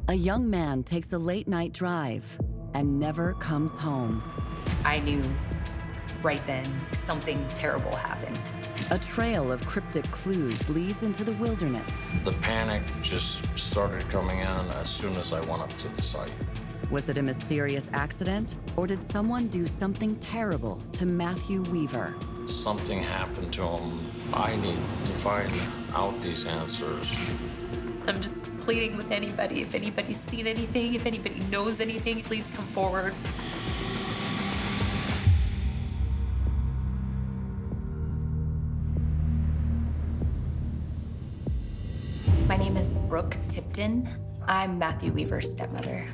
A young man takes a late-night drive and never comes home. I knew right then something terrible happened. A trail of cryptic clues leads into the wilderness. The panic just started coming in as soon as I went up to the site. Was it a mysterious accident, or did someone do something terrible to Matthew Weaver? Something happened to him. I need to find out these answers. I'm just pleading with anybody. If anybody's seen anything, if anybody knows anything, please come forward. My name is Brooke Tipton. I'm Matthew Weaver's stepmother.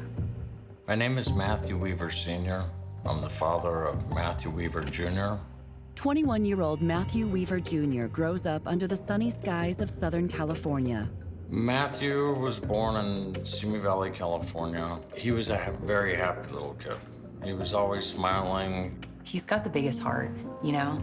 My name is Matthew Weaver Sr. I'm the father of Matthew Weaver Jr. 21-year-old Matthew Weaver Jr. grows up under the sunny skies of Southern California. Matthew was born in Simi Valley, California. He was a very happy little kid. He was always smiling. He's got the biggest heart, you know?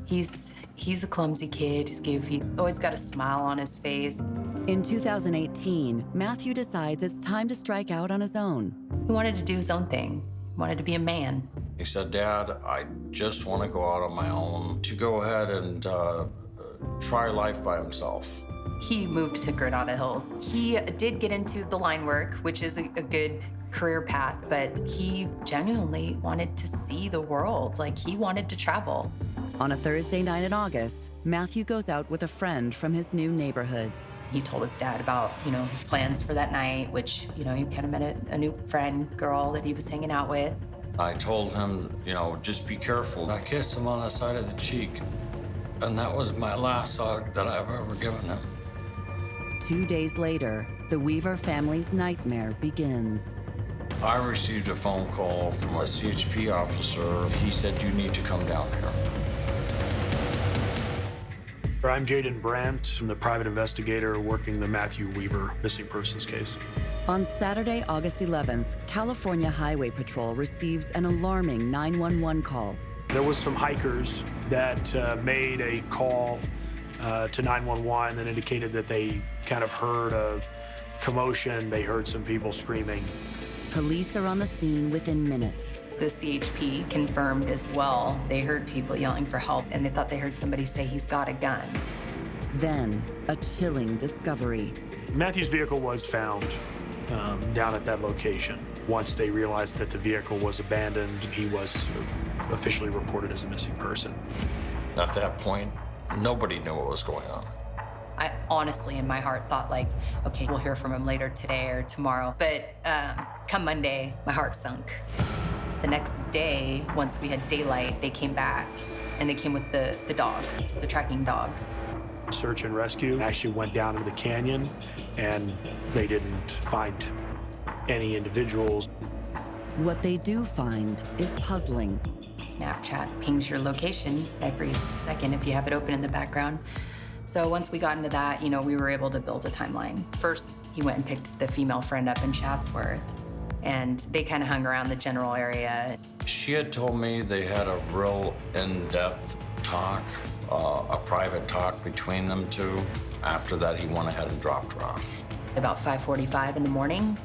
He's a clumsy kid. He's goofy. Always got a smile on his face. In 2018, Matthew decides it's time to strike out on his own. He wanted to do his own thing. He wanted to be a man. He said, "Dad, I just want to go out on my own, to go ahead and try life by himself." He moved to Granada Hills. He did get into the line work, which is a good career path, but he genuinely wanted to see the world. Like, he wanted to travel. On a Thursday night in August, Matthew goes out with a friend from his new neighborhood. He told his dad about, his plans for that night, which, he kind of met a new friend, girl that he was hanging out with. I told him, just be careful. I kissed him on the side of the cheek, and that was my last hug that I've ever given him. 2 days later, the Weaver family's nightmare begins. I received a phone call from a CHP officer. He said, "You need to come down here." I'm Jaden Brandt. I'm the private investigator working the Matthew Weaver missing persons case. On Saturday, August 11th, California Highway Patrol receives an alarming 911 call. There was some hikers that made a call to 911 that indicated that they kind of heard a commotion. They heard some people screaming. Police are on the scene within minutes. The CHP confirmed as well. They heard people yelling for help, and they thought they heard somebody say, "He's got a gun." Then, a chilling discovery. Matthew's vehicle was found down at that location. Once they realized that the vehicle was abandoned, he was officially reported as a missing person. At that point, nobody knew what was going on. I honestly, in my heart, thought okay, we'll hear from him later today or tomorrow. But come Monday, my heart sunk. The next day, once we had daylight, they came back, and they came with the dogs, the tracking dogs. Search and rescue actually went down into the canyon, and they didn't find any individuals. What they do find is puzzling. Snapchat pings your location every second if you have it open in the background. So once we got into that, we were able to build a timeline. First, he went and picked the female friend up in Chatsworth, and they kind of hung around the general area. She had told me they had a real in-depth talk, a private talk between them two. After that, he went ahead and dropped her off. About 5:45 in the morning,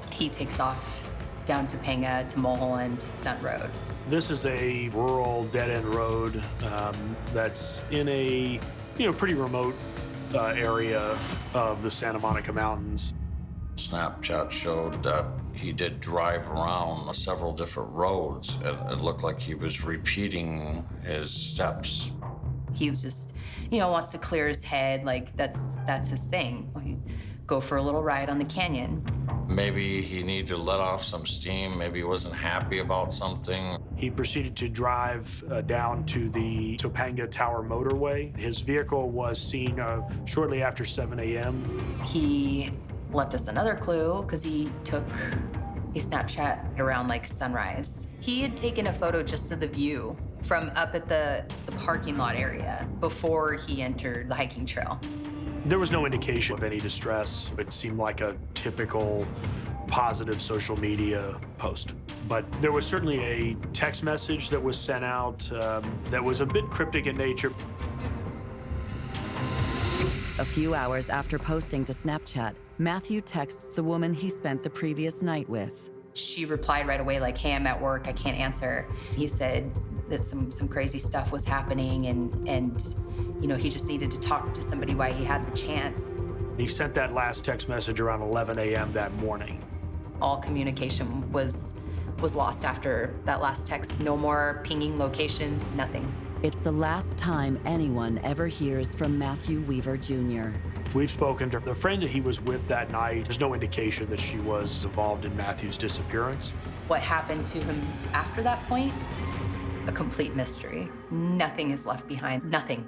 he takes off down Topanga to Mulholland to Stunt Road. This is a rural dead-end road that's in a pretty remote area of the Santa Monica Mountains. Snapchat showed that he did drive around several different roads, and it looked like he was repeating his steps. He's just, wants to clear his head. That's his thing. He'd go for a little ride on the canyon. Maybe he needed to let off some steam. Maybe he wasn't happy about something. He proceeded to drive down to the Topanga Tower motorway. His vehicle was seen shortly after 7 a.m. He left us another clue because he took a Snapchat around sunrise. He had taken a photo just of the view from up at the parking lot area before he entered the hiking trail. There was no indication of any distress. It seemed like a typical positive social media post. But there was certainly a text message that was sent out that was a bit cryptic in nature. A few hours after posting to Snapchat, Matthew texts the woman he spent the previous night with. She replied right away, like, hey, I'm at work, I can't answer. He said that some crazy stuff was happening and you know, he just needed to talk to somebody while he had the chance. He sent that last text message around 11 a.m. that morning. All communication was lost after that last text. No more pinging locations, nothing. It's the last time anyone ever hears from Matthew Weaver Jr. We've spoken to the friend that he was with that night. There's no indication that she was involved in Matthew's disappearance. What happened to him after that point? A complete mystery. Nothing is left behind, nothing.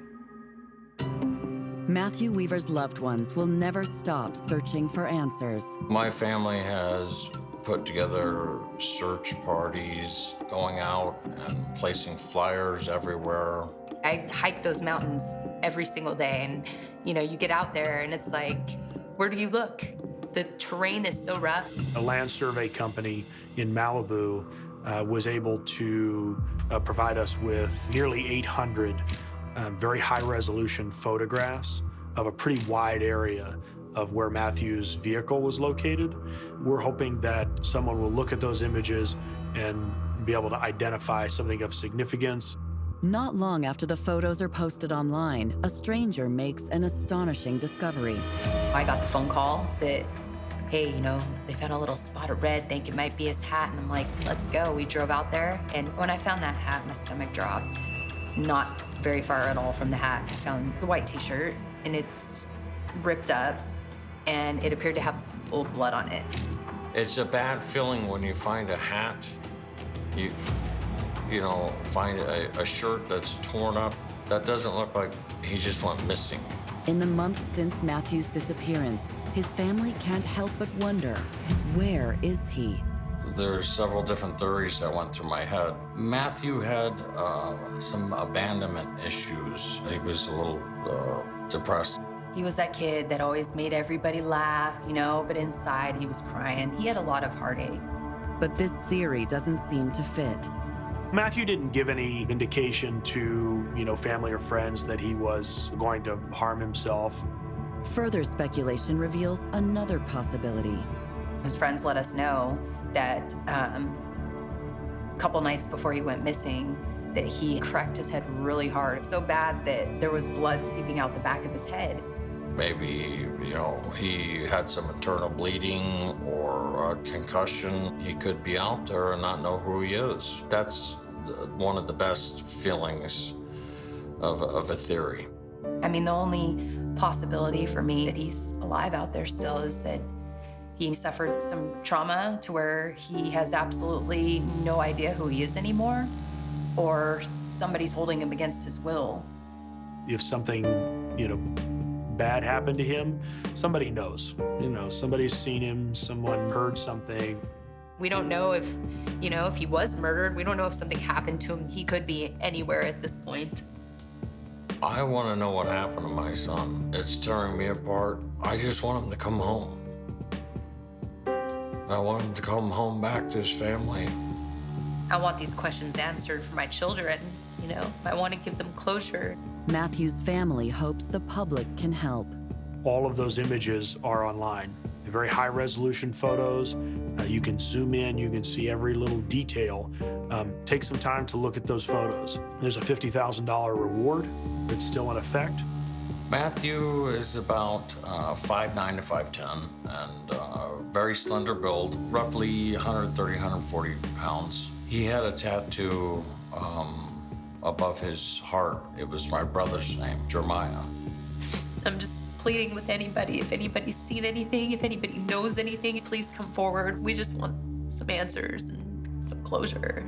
Matthew Weaver's loved ones will never stop searching for answers. My family has put together search parties, going out and placing flyers everywhere. I hike those mountains every single day, and you know, you get out there and it's like, where do you look? The terrain is so rough. A land survey company in Malibu was able to provide us with nearly 800 very high-resolution photographs of a pretty wide area of where Matthew's vehicle was located. We're hoping that someone will look at those images and be able to identify something of significance. Not long after the photos are posted online, a stranger makes an astonishing discovery. I got the phone call that, hey, you know, they found a little spot of red, think it might be his hat, and I'm like, let's go. We drove out there, and when I found that hat, my stomach dropped. Not very far at all from the hat, I found the white t-shirt, and it's ripped up, and it appeared to have old blood on it. It's a bad feeling when you find a hat, you know, find a shirt that's torn up. That doesn't look like he just went missing. In the months since Matthew's disappearance, his family can't help but wonder, where is he? There's several different theories that went through my head. Matthew had some abandonment issues. He was a little depressed. He was that kid that always made everybody laugh, you know, but inside he was crying. He had a lot of heartache. But this theory doesn't seem to fit. Matthew didn't give any indication to, you know, family or friends that he was going to harm himself. Further speculation reveals another possibility. His friends let us know that a couple nights before he went missing, that he cracked his head really hard, so bad that there was blood seeping out the back of his head. Maybe, you know, he had some internal bleeding or a concussion. He could be out there and not know who he is. That's one of the best feelings of a theory. I mean, the only possibility for me that he's alive out there still is that he suffered some trauma to where he has absolutely no idea who he is anymore, or somebody's holding him against his will. If something, you know, bad happened to him, somebody knows. You know, somebody's seen him, someone heard something. We don't know if, you know, if he was murdered. We don't know if something happened to him. He could be anywhere at this point. I want to know what happened to my son. It's tearing me apart. I just want him to come home. I want him to come home back to his family. I want these questions answered for my children, you know. I want to give them closure. Matthew's family hopes the public can help. All of those images are online. They're very high-resolution photos. You can zoom in, you can see every little detail. Take some time to look at those photos. There's a $50,000 reward that's still in effect. Matthew is about 5'9" to 5'10", and very slender build, roughly 130, 140 pounds. He had a tattoo above his heart. It was my brother's name, Jeremiah. I'm just pleading with anybody. If anybody's seen anything, if anybody knows anything, please come forward. We just want some answers and some closure.